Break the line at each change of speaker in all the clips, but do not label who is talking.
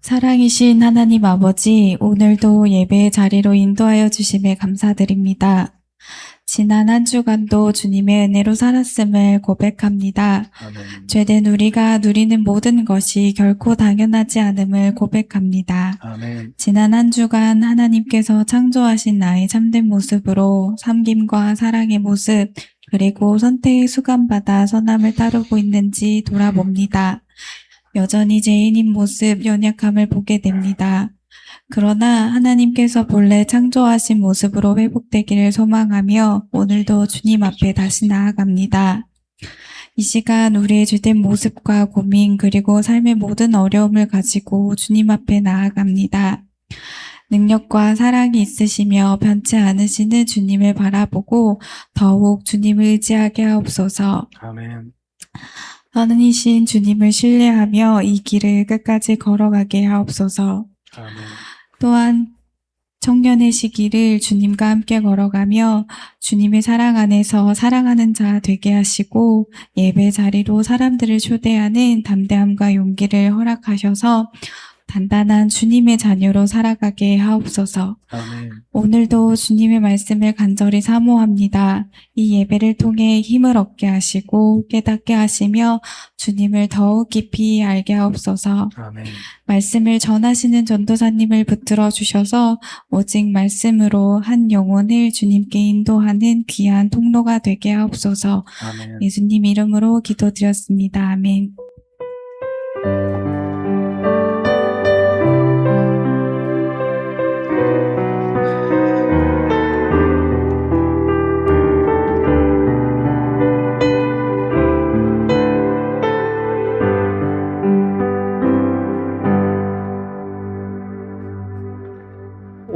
사랑이신 하나님 아버지, 오늘도 예배의 자리로 인도하여 주심에 감사드립니다. 지난 한 주간도 주님의 은혜로 살았음을 고백합니다.
아멘.
죄된 우리가 누리는 모든 것이 결코 당연하지 않음을 고백합니다.
아멘.
지난 한 주간 하나님께서 창조하신 나의 참된 모습으로 섬김과 사랑의 모습, 그리고 선택에 수감받아 선함을 따르고 있는지 돌아봅니다. 여전히 죄인인 모습, 연약함을 보게 됩니다. 그러나 하나님께서 본래 창조하신 모습으로 회복되기를 소망하며 오늘도 주님 앞에 다시 나아갑니다. 이 시간 우리의 주된 모습과 고민 그리고 삶의 모든 어려움을 가지고 주님 앞에 나아갑니다. 능력과 사랑이 있으시며 변치 않으시는 주님을 바라보고 더욱 주님을 의지하게 하옵소서.
아멘.
선이신 주님을 신뢰하며 이 길을 끝까지 걸어가게 하옵소서.
아멘.
또한 청년의 시기를 주님과 함께 걸어가며 주님의 사랑 안에서 사랑하는 자 되게 하시고 예배 자리로 사람들을 초대하는 담대함과 용기를 허락하셔서 단단한 주님의 자녀로 살아가게 하옵소서.
아멘.
오늘도 주님의 말씀을 간절히 사모합니다. 이 예배를 통해 힘을 얻게 하시고 깨닫게 하시며 주님을 더욱 깊이 알게 하옵소서.
아멘.
말씀을 전하시는 전도사님을 붙들어 주셔서 오직 말씀으로 한 영혼을 주님께 인도하는 귀한 통로가 되게 하옵소서.
아멘.
예수님 이름으로 기도드렸습니다. 아멘.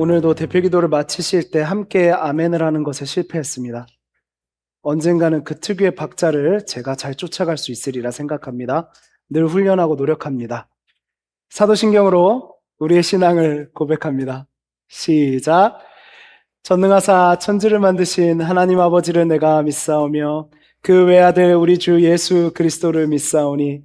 오늘도 대표기도를 마치실 때 함께 아멘을 하는 것에 실패했습니다. 언젠가는 그 특유의 박자를 제가 잘 쫓아갈 수 있으리라 생각합니다. 늘 훈련하고 노력합니다. 사도신경으로 우리의 신앙을 고백합니다. 시작. 전능하사 천지를 만드신 하나님 아버지를 내가 믿사오며 그 외아들 우리 주 예수 그리스도를 믿사오니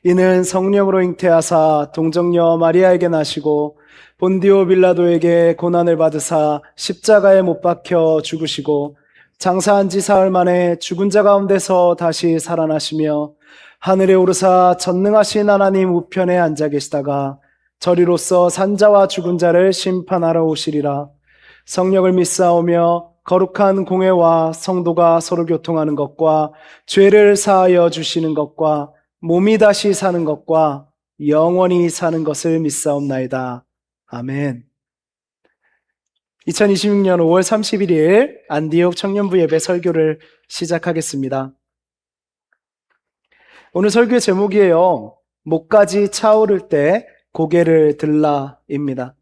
이는 성령으로 잉태하사 동정녀 마리아에게 나시고 본디오 빌라도에게 고난을 받으사 십자가에 못 박혀 죽으시고 장사한 지 사흘 만에 죽은 자 가운데서 다시 살아나시며 하늘에 오르사 전능하신 하나님 우편에 앉아 계시다가 저리로서 산자와 죽은 자를 심판하러 오시리라. 성령을 믿사오며 거룩한 공회와 성도가 서로 교통하는 것과 죄를 사하여 주시는 것과 몸이 다시 사는 것과 영원히 사는 것을 믿사옵나이다. 아멘. 2026년 5월 31일 안디옥 청년부 예배 설교를 시작하겠습니다. 오늘 설교의 제목이에요. 목까지 차오를 때 고개를 들라입니다.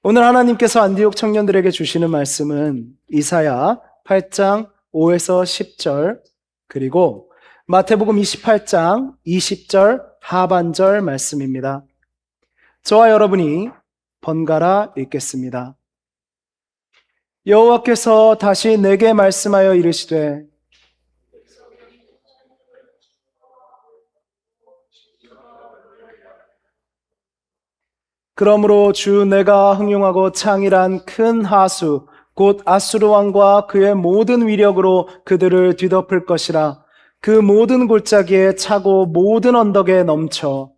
오늘 하나님께서 안디옥 청년들에게 주시는 말씀은 이사야 8장 5에서 10절 그리고 마태복음 28장 20절 하반절 말씀입니다. 저와 여러분이 번갈아 읽겠습니다. 여호와께서 다시 내게 말씀하여 이르시되 그러므로 주 내가 흥용하고 창일한 큰 하수 곧 아수르 왕과 그의 모든 위력으로 그들을 뒤덮을 것이라. 그 모든 골짜기에 차고 모든 언덕에 넘쳐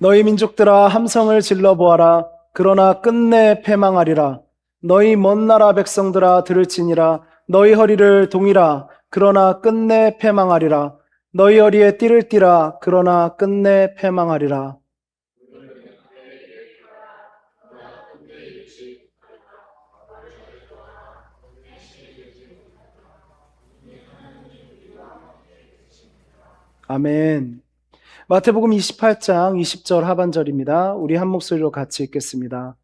너희 민족들아 함성을 질러보아라. 그러나 끝내 패망하리라. 너희 먼 나라 백성들아 들을지니라. 너희 허리를 동이라. 그러나 끝내 패망하리라. 너희 허리에 띠를 띠라. 그러나 끝내 패망하리라. 아멘. 마태복음 28장 20절 하반절입니다. 우리 한 목소리로 같이 읽겠습니다.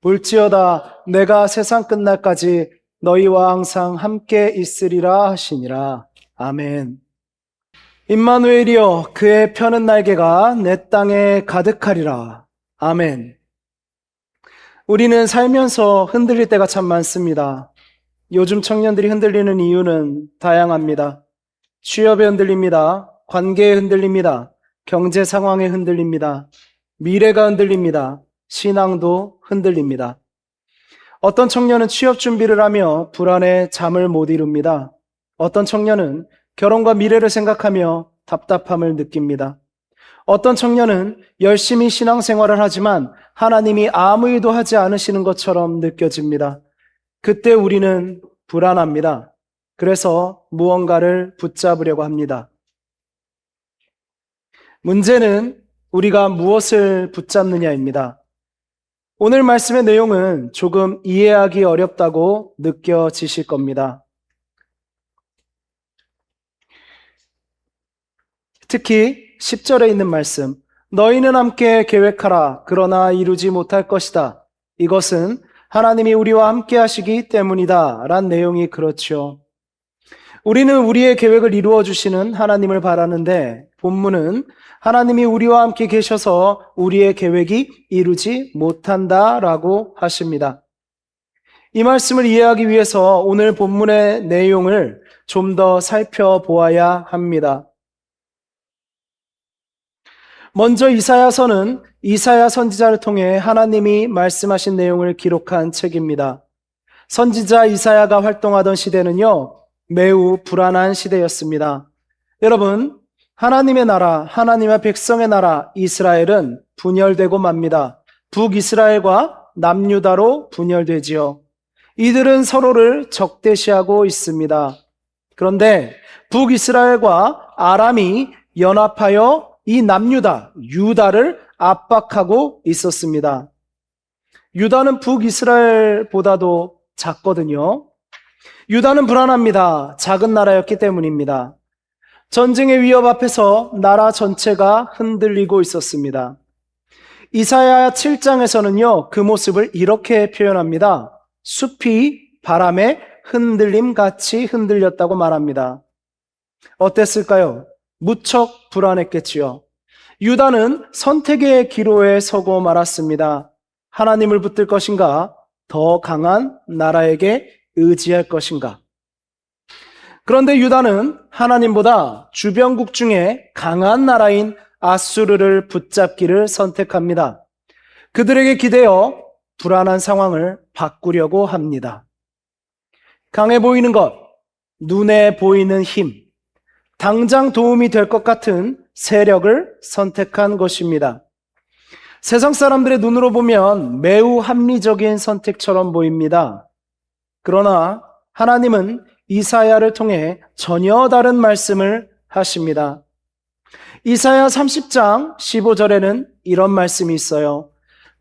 볼지어다 내가 세상 끝날까지 너희와 항상 함께 있으리라 하시니라. 아멘. 임마누엘이여 그의 펴는 날개가 내 땅에 가득하리라. 아멘. 우리는 살면서 흔들릴 때가 참 많습니다. 요즘 청년들이 흔들리는 이유는 다양합니다. 취업에 흔들립니다. 관계에 흔들립니다. 경제 상황에 흔들립니다. 미래가 흔들립니다. 신앙도 흔들립니다. 어떤 청년은 취업 준비를 하며 불안에 잠을 못 이룹니다. 어떤 청년은 결혼과 미래를 생각하며 답답함을 느낍니다. 어떤 청년은 열심히 신앙생활을 하지만 하나님이 아무 일도 하지 않으시는 것처럼 느껴집니다. 그때 우리는 불안합니다. 그래서 무언가를 붙잡으려고 합니다. 문제는 우리가 무엇을 붙잡느냐입니다. 오늘 말씀의 내용은 조금 이해하기 어렵다고 느껴지실 겁니다. 특히 10절에 있는 말씀, 너희는 함께 계획하라. 그러나 이루지 못할 것이다. 이것은 하나님이 우리와 함께 하시기 때문이다. 란 내용이 그렇죠. 우리는 우리의 계획을 이루어 주시는 하나님을 바라는데 본문은 하나님이 우리와 함께 계셔서 우리의 계획이 이루지 못한다라고 하십니다. 이 말씀을 이해하기 위해서 오늘 본문의 내용을 좀 더 살펴보아야 합니다. 먼저 이사야서는 이사야 선지자를 통해 하나님이 말씀하신 내용을 기록한 책입니다. 선지자 이사야가 활동하던 시대는요, 매우 불안한 시대였습니다. 여러분, 하나님의 나라, 하나님의 백성의 나라 이스라엘은 분열되고 맙니다. 북이스라엘과 남유다로 분열되지요. 이들은 서로를 적대시하고 있습니다. 그런데 북이스라엘과 아람이 연합하여 이 남유다, 유다를 압박하고 있었습니다. 유다는 북이스라엘보다도 작거든요. 유다는 불안합니다. 작은 나라였기 때문입니다. 전쟁의 위협 앞에서 나라 전체가 흔들리고 있었습니다. 이사야 7장에서는요, 그 모습을 이렇게 표현합니다. 숲이 바람에 흔들림 같이 흔들렸다고 말합니다. 어땠을까요? 무척 불안했겠지요. 유다는 선택의 기로에 서고 말았습니다. 하나님을 붙들 것인가? 더 강한 나라에게 의지할 것인가? 그런데 유다는 하나님보다 주변국 중에 강한 나라인 아수르를 붙잡기를 선택합니다. 그들에게 기대어 불안한 상황을 바꾸려고 합니다. 강해 보이는 것, 눈에 보이는 힘, 당장 도움이 될 것 같은 세력을 선택한 것입니다. 세상 사람들의 눈으로 보면 매우 합리적인 선택처럼 보입니다. 그러나 하나님은 이사야를 통해 전혀 다른 말씀을 하십니다. 이사야 30장 15절에는 이런 말씀이 있어요.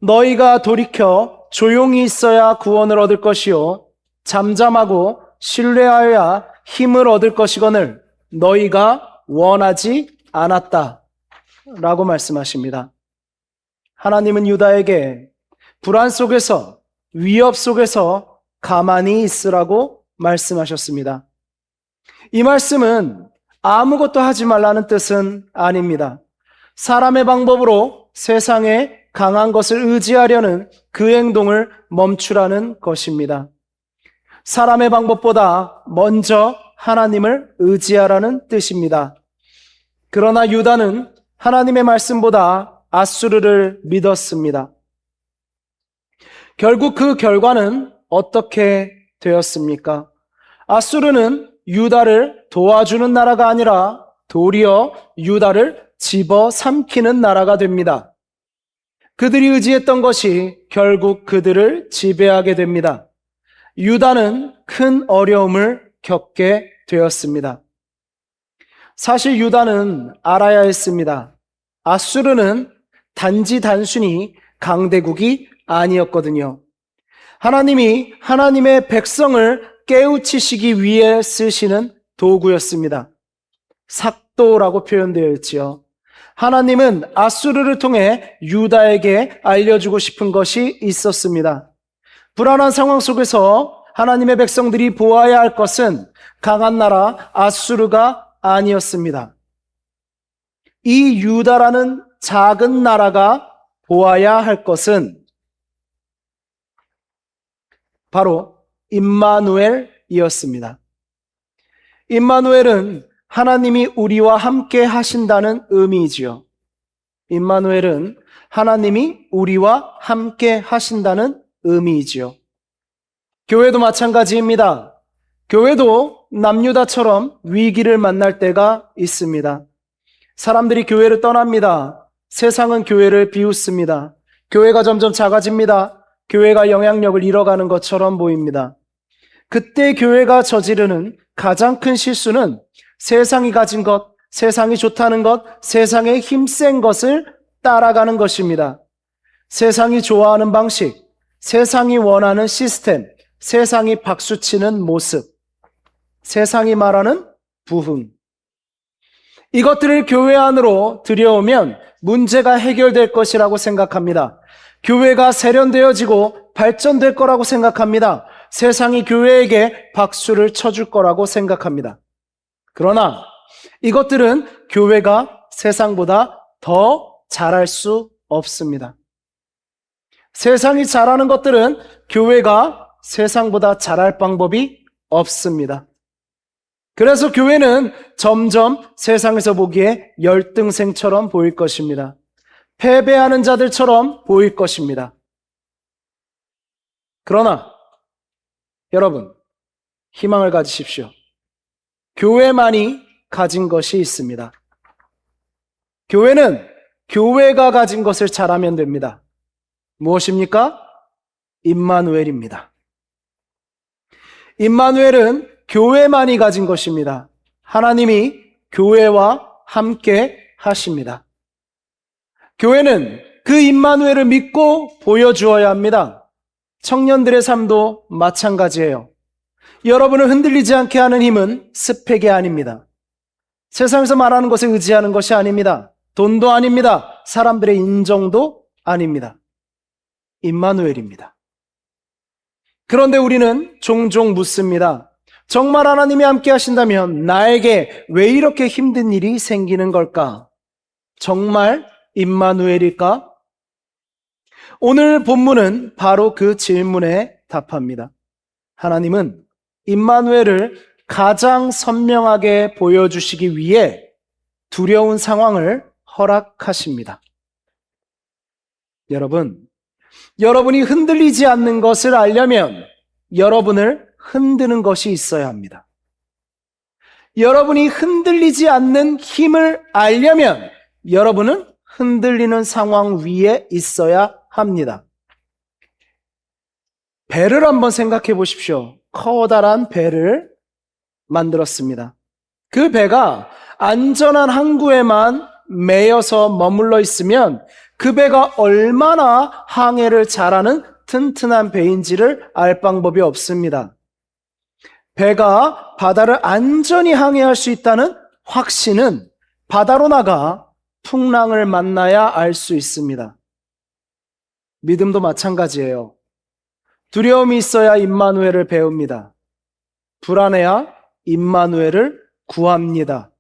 너희가 돌이켜 조용히 있어야 구원을 얻을 것이요 잠잠하고 신뢰하여야 힘을 얻을 것이거늘 너희가 원하지 않았다 라고 말씀하십니다. 하나님은 유다에게 불안 속에서 위협 속에서 가만히 있으라고 말씀하셨습니다. 이 말씀은 아무것도 하지 말라는 뜻은 아닙니다. 사람의 방법으로 세상에 강한 것을 의지하려는 그 행동을 멈추라는 것입니다. 사람의 방법보다 먼저 하나님을 의지하라는 뜻입니다. 그러나 유다는 하나님의 말씀보다 아수르를 믿었습니다. 결국 그 결과는 어떻게 되었습니까? 아수르는 유다를 도와주는 나라가 아니라 도리어 유다를 집어삼키는 나라가 됩니다. 그들이 의지했던 것이 결국 그들을 지배하게 됩니다. 유다는 큰 어려움을 겪게 되었습니다. 사실 유다는 알아야 했습니다. 아수르는 단순히 강대국이 아니었거든요. 하나님이 하나님의 백성을 깨우치시기 위해 쓰시는 도구였습니다. 삭도라고 표현되어 있지요. 하나님은 아수르를 통해 유다에게 알려주고 싶은 것이 있었습니다. 불안한 상황 속에서 하나님의 백성들이 보아야 할 것은 강한 나라 아수르가 아니었습니다. 이 유다라는 작은 나라가 보아야 할 것은 바로 임마누엘이었습니다. 임마누엘은 하나님이 우리와 함께 하신다는 의미이지요. 임마누엘은 하나님이 우리와 함께 하신다는 의미이지요. 교회도 마찬가지입니다. 교회도 남유다처럼 위기를 만날 때가 있습니다. 사람들이 교회를 떠납니다. 세상은 교회를 비웃습니다. 교회가 점점 작아집니다. 교회가 영향력을 잃어가는 것처럼 보입니다. 그때 교회가 저지르는 가장 큰 실수는 세상이 가진 것, 세상이 좋다는 것, 세상의 힘센 것을 따라가는 것입니다. 세상이 좋아하는 방식, 세상이 원하는 시스템, 세상이 박수치는 모습, 세상이 말하는 부흥. 이것들을 교회 안으로 들여오면 문제가 해결될 것이라고 생각합니다. 교회가 세련되어지고 발전될 거라고 생각합니다. 세상이 교회에게 박수를 쳐줄 거라고 생각합니다. 그러나 이것들은 교회가 세상보다 더 잘할 수 없습니다. 세상이 잘하는 것들은 교회가 세상보다 잘할 방법이 없습니다. 그래서 교회는 점점 세상에서 보기에 열등생처럼 보일 것입니다. 패배하는 자들처럼 보일 것입니다. 그러나 여러분, 희망을 가지십시오. 교회만이 가진 것이 있습니다. 교회는 교회가 가진 것을 잘하면 됩니다. 무엇입니까? 임마누엘입니다. 임마누엘은 교회만이 가진 것입니다. 하나님이 교회와 함께 하십니다. 교회는 그 임마누엘을 믿고 보여주어야 합니다. 청년들의 삶도 마찬가지예요. 여러분을 흔들리지 않게 하는 힘은 스펙이 아닙니다. 세상에서 말하는 것에 의지하는 것이 아닙니다. 돈도 아닙니다. 사람들의 인정도 아닙니다. 임마누엘입니다. 그런데 우리는 종종 묻습니다. 정말 하나님이 함께 하신다면 나에게 왜 이렇게 힘든 일이 생기는 걸까? 정말 임마누엘일까? 오늘 본문은 바로 그 질문에 답합니다. 하나님은 임마누엘을 가장 선명하게 보여주시기 위해 두려운 상황을 허락하십니다. 여러분이 흔들리지 않는 것을 알려면 여러분을 흔드는 것이 있어야 합니다. 여러분이 흔들리지 않는 힘을 알려면 여러분은 흔들리는 상황 위에 있어야 합니다. 배를 한번 생각해 보십시오. 커다란 배를 만들었습니다. 그 배가 안전한 항구에만 매여서 머물러 있으면 그 배가 얼마나 항해를 잘하는 튼튼한 배인지를 알 방법이 없습니다. 배가 바다를 안전히 항해할 수 있다는 확신은 바다로 나가 풍랑을 만나야 알 수 있습니다. 믿음도 마찬가지예요. 두려움이 있어야 임마누엘을 배웁니다. 불안해야 임마누엘을 구합니다.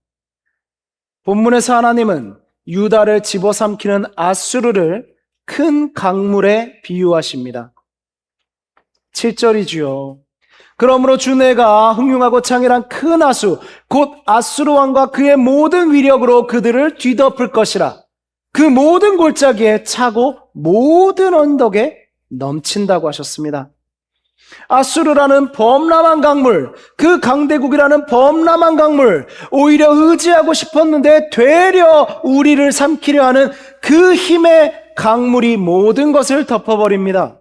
본문에서 하나님은 유다를 집어삼키는 아수르를 큰 강물에 비유하십니다. 7절이지요. 그러므로 주내가 흥룡하고 창이란 큰 하수 곧 아수르 왕과 그의 모든 위력으로 그들을 뒤덮을 것이라. 그 모든 골짜기에 차고 모든 언덕에 넘친다고 하셨습니다. 아수르라는 범람한 강물, 그 강대국이라는 범람한 강물, 오히려 의지하고 싶었는데 되려 우리를 삼키려 하는 그 힘의 강물이 모든 것을 덮어버립니다.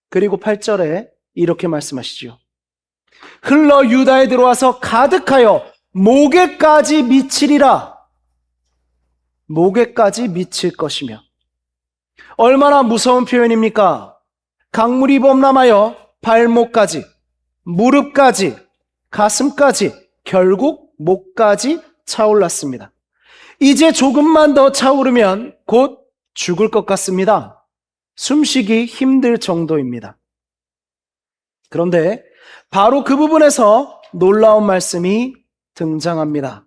그리고 8절에 이렇게 말씀하시죠. 흘러 유다에 들어와서 가득하여 목에까지 미치리라. 목에까지 미칠 것이며. 얼마나 무서운 표현입니까? 강물이 범람하여 발목까지, 무릎까지, 가슴까지, 결국 목까지 차올랐습니다. 이제 조금만 더 차오르면 곧 죽을 것 같습니다. 숨쉬기 힘들 정도입니다. 그런데 바로 그 부분에서 놀라운 말씀이 등장합니다.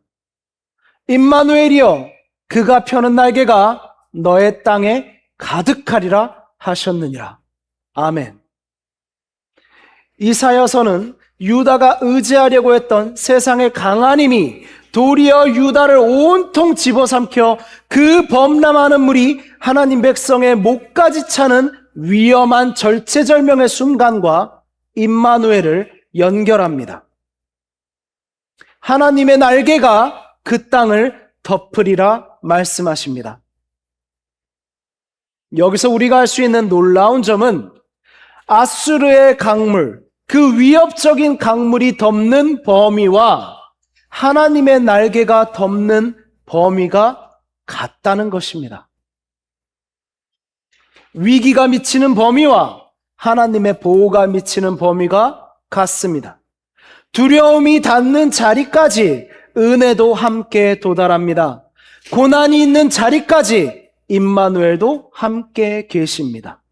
임마누엘이여, 그가 펴는 날개가 너의 땅에 가득하리라 하셨느니라. 아멘. 이사야서는 유다가 의지하려고 했던 세상의 강한 힘이 도리어 유다를 온통 집어삼켜 그 범람하는 물이 하나님 백성의 목까지 차는 위험한 절체절명의 순간과 임마누엘을 연결합니다. 하나님의 날개가 그 땅을 덮으리라 말씀하십니다. 여기서 우리가 알 수 있는 놀라운 점은 아수르의 강물, 그 위협적인 강물이 덮는 범위와 하나님의 날개가 덮는 범위가 같다는 것입니다. 위기가 미치는 범위와 하나님의 보호가 미치는 범위가 같습니다. 두려움이 닿는 자리까지 은혜도 함께 도달합니다. 고난이 있는 자리까지 임마누엘도 함께 계십니다.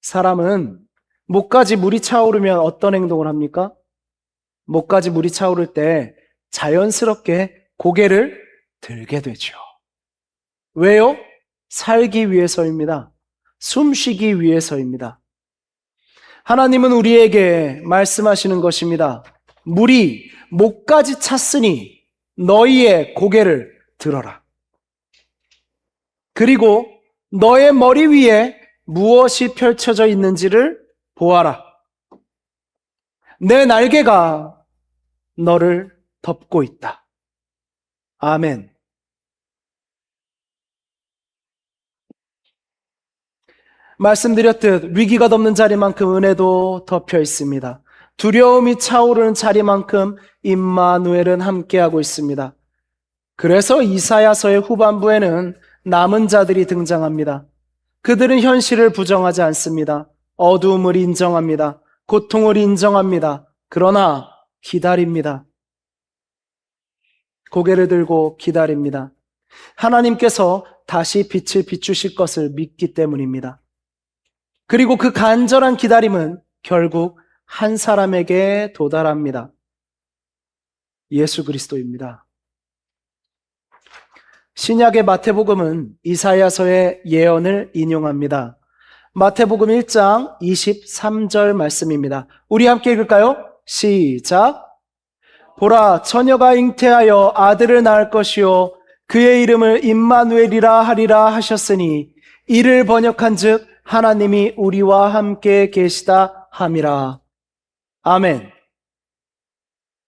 사람은 목까지 물이 차오르면 어떤 행동을 합니까? 목까지 물이 차오를 때 자연스럽게 고개를 들게 되죠. 왜요? 살기 위해서입니다. 숨쉬기 위해서입니다. 하나님은 우리에게 말씀하시는 것입니다. 물이 목까지 찼으니 너희의 고개를 들어라. 그리고 너의 머리 위에 무엇이 펼쳐져 있는지를 보아라. 내 날개가 너를 덮고 있다. 아멘. 말씀드렸듯 위기가 덮는 자리만큼 은혜도 덮여 있습니다. 두려움이 차오르는 자리만큼 임마누엘은 함께하고 있습니다. 그래서 이사야서의 후반부에는 남은 자들이 등장합니다. 그들은 현실을 부정하지 않습니다. 어두움을 인정합니다. 고통을 인정합니다. 그러나 기다립니다. 고개를 들고 기다립니다. 하나님께서 다시 빛을 비추실 것을 믿기 때문입니다. 그리고 그 간절한 기다림은 결국 한 사람에게 도달합니다. 예수 그리스도입니다. 신약의 마태복음은 이사야서의 예언을 인용합니다. 마태복음 1장 23절 말씀입니다. 우리 함께 읽을까요? 시작. 보라, 처녀가 잉태하여 아들을 낳을 것이요 그의 이름을 임마누엘이라 하리라 하셨으니 이를 번역한즉 하나님이 우리와 함께 계시다 함이라. 아멘.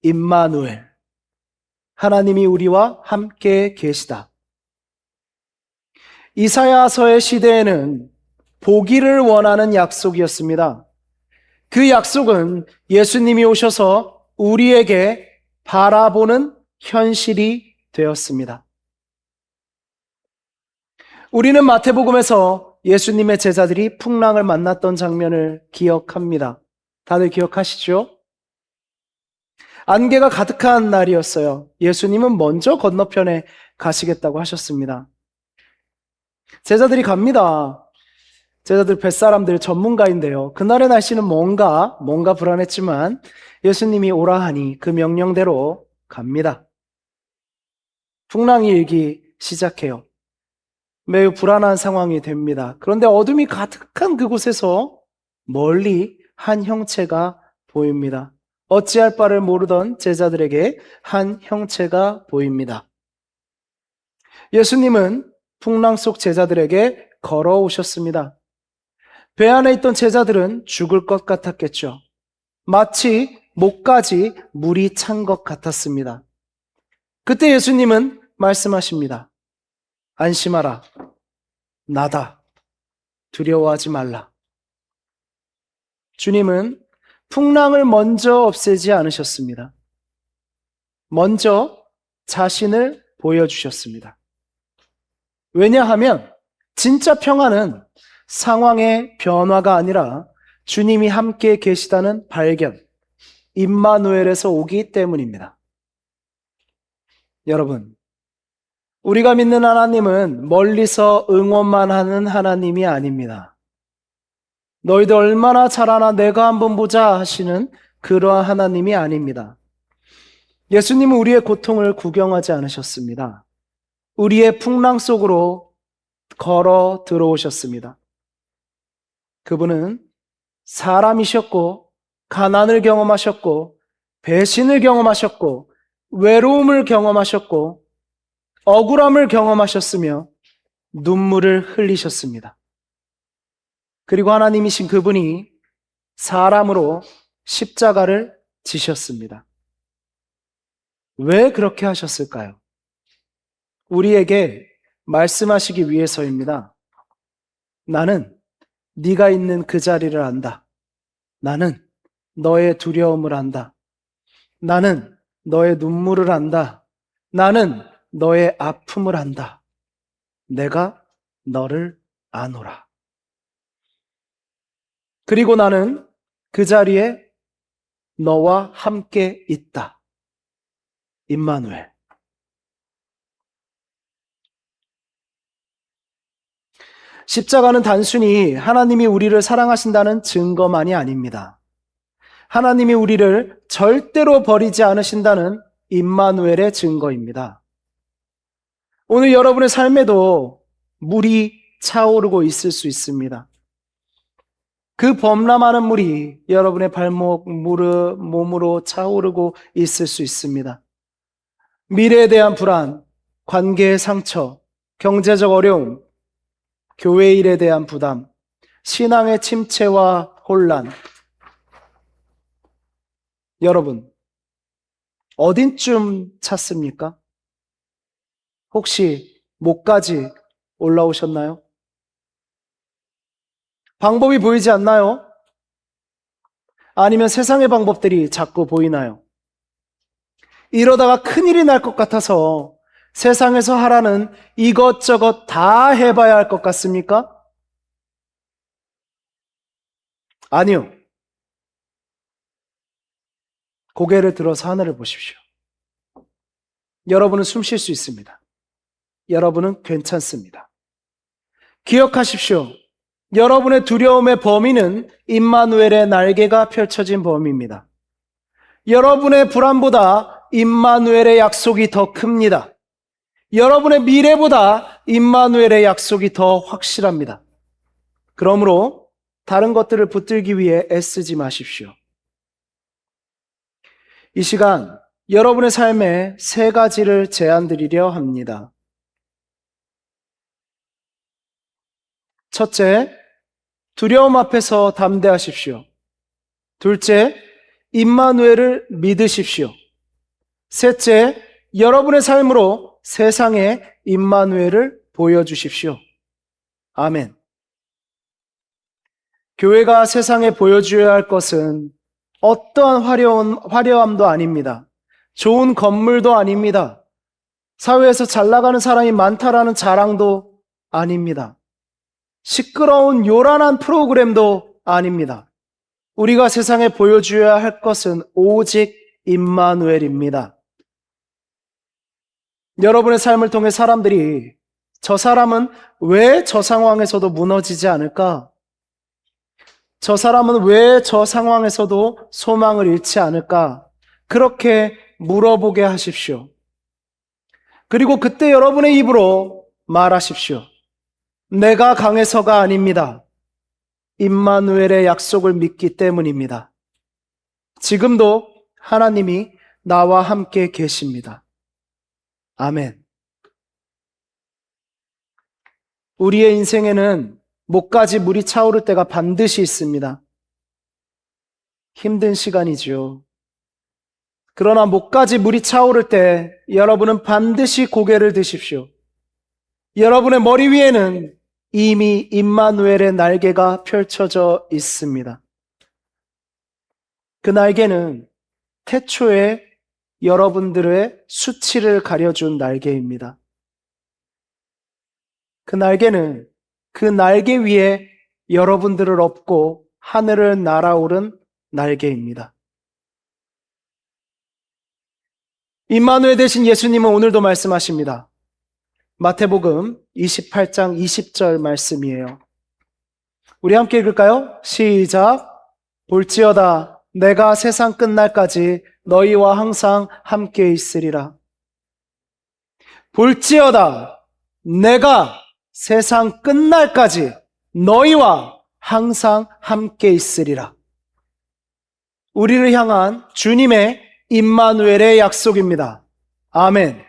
임마누엘, 하나님이 우리와 함께 계시다. 이사야서의 시대에는 보기를 원하는 약속이었습니다. 그 약속은 예수님이 오셔서 우리에게 바라보는 현실이 되었습니다. 우리는 마태복음에서 예수님의 제자들이 풍랑을 만났던 장면을 기억합니다. 다들 기억하시죠? 안개가 가득한 날이었어요. 예수님은 먼저 건너편에 가시겠다고 하셨습니다. 제자들이 갑니다. 제자들 뱃사람들 전문가인데요. 그날의 날씨는 뭔가 불안했지만 예수님이 오라 하니 그 명령대로 갑니다. 풍랑이 일기 시작해요. 매우 불안한 상황이 됩니다. 그런데 어둠이 가득한 그곳에서 멀리 한 형체가 보입니다. 어찌할 바를 모르던 제자들에게 한 형체가 보입니다. 예수님은 풍랑 속 제자들에게 걸어오셨습니다. 배 안에 있던 제자들은 죽을 것 같았겠죠. 마치 목까지 물이 찬 것 같았습니다. 그때 예수님은 말씀하십니다. 안심하라. 나다. 두려워하지 말라. 주님은 풍랑을 먼저 없애지 않으셨습니다. 먼저 자신을 보여주셨습니다. 왜냐하면 진짜 평화는 상황의 변화가 아니라 주님이 함께 계시다는 발견, 임마누엘에서 오기 때문입니다. 여러분, 우리가 믿는 하나님은 멀리서 응원만 하는 하나님이 아닙니다. 너희들 얼마나 잘하나 내가 한번 보자 하시는 그러한 하나님이 아닙니다. 예수님은 우리의 고통을 구경하지 않으셨습니다. 우리의 풍랑 속으로 걸어 들어오셨습니다. 그분은 사람이셨고, 가난을 경험하셨고, 배신을 경험하셨고, 외로움을 경험하셨고, 억울함을 경험하셨으며, 눈물을 흘리셨습니다. 그리고 하나님이신 그분이 사람으로 십자가를 지셨습니다. 왜 그렇게 하셨을까요? 우리에게 말씀하시기 위해서입니다. 나는 네가 있는 그 자리를 안다. 나는 너의 두려움을 안다. 나는 너의 눈물을 안다. 나는 너의 아픔을 안다. 내가 너를 아노라. 그리고 나는 그 자리에 너와 함께 있다. 임마누엘. 십자가는 단순히 하나님이 우리를 사랑하신다는 증거만이 아닙니다. 하나님이 우리를 절대로 버리지 않으신다는 임마누엘의 증거입니다. 오늘 여러분의 삶에도 물이 차오르고 있을 수 있습니다. 그 범람하는 물이 여러분의 발목, 무릎, 몸으로 차오르고 있을 수 있습니다. 미래에 대한 불안, 관계의 상처, 경제적 어려움, 교회 일에 대한 부담, 신앙의 침체와 혼란. 여러분, 어딘쯤 찼습니까? 혹시 목까지 올라오셨나요? 방법이 보이지 않나요? 아니면 세상의 방법들이 자꾸 보이나요? 이러다가 큰일이 날 것 같아서 세상에서 하라는 이것저것 다 해봐야 할 것 같습니까? 아니요. 고개를 들어서 하늘을 보십시오. 여러분은 숨 쉴 수 있습니다. 여러분은 괜찮습니다. 기억하십시오. 여러분의 두려움의 범위는 임마누엘의 날개가 펼쳐진 범위입니다. 여러분의 불안보다 임마누엘의 약속이 더 큽니다. 여러분의 미래보다 임마누엘의 약속이 더 확실합니다. 그러므로 다른 것들을 붙들기 위해 애쓰지 마십시오. 이 시간 여러분의 삶에 세 가지를 제안드리려 합니다. 첫째, 두려움 앞에서 담대하십시오. 둘째, 임마누엘을 믿으십시오. 셋째, 여러분의 삶으로 세상에 임마누엘을 보여주십시오. 아멘. 교회가 세상에 보여줘야 할 것은 어떠한 화려함도 아닙니다. 좋은 건물도 아닙니다. 사회에서 잘 나가는 사람이 많다라는 자랑도 아닙니다. 시끄러운 요란한 프로그램도 아닙니다. 우리가 세상에 보여줘야 할 것은 오직 임마누엘입니다. 여러분의 삶을 통해 사람들이 저 사람은 왜 저 상황에서도 무너지지 않을까? 저 사람은 왜 저 상황에서도 소망을 잃지 않을까? 그렇게 물어보게 하십시오. 그리고 그때 여러분의 입으로 말하십시오. 내가 강해서가 아닙니다. 임마누엘의 약속을 믿기 때문입니다. 지금도 하나님이 나와 함께 계십니다. 아멘. 우리의 인생에는 목까지 물이 차오를 때가 반드시 있습니다. 힘든 시간이죠. 그러나 목까지 물이 차오를 때 여러분은 반드시 고개를 드십시오. 여러분의 머리 위에는 이미 임마누엘의 날개가 펼쳐져 있습니다. 그 날개는 태초에 여러분들의 수치를 가려준 날개입니다. 그 날개는 그 날개 위에 여러분들을 업고 하늘을 날아오른 날개입니다. 임마누엘 되신 예수님은 오늘도 말씀하십니다. 마태복음 28장 20절 말씀이에요. 우리 함께 읽을까요? 시작. 볼지어다 내가 세상 끝날까지 너희와 항상 함께 있으리라. 볼지어다 내가 세상 끝날까지 너희와 항상 함께 있으리라. 우리를 향한 주님의 임마누엘의 약속입니다. 아멘.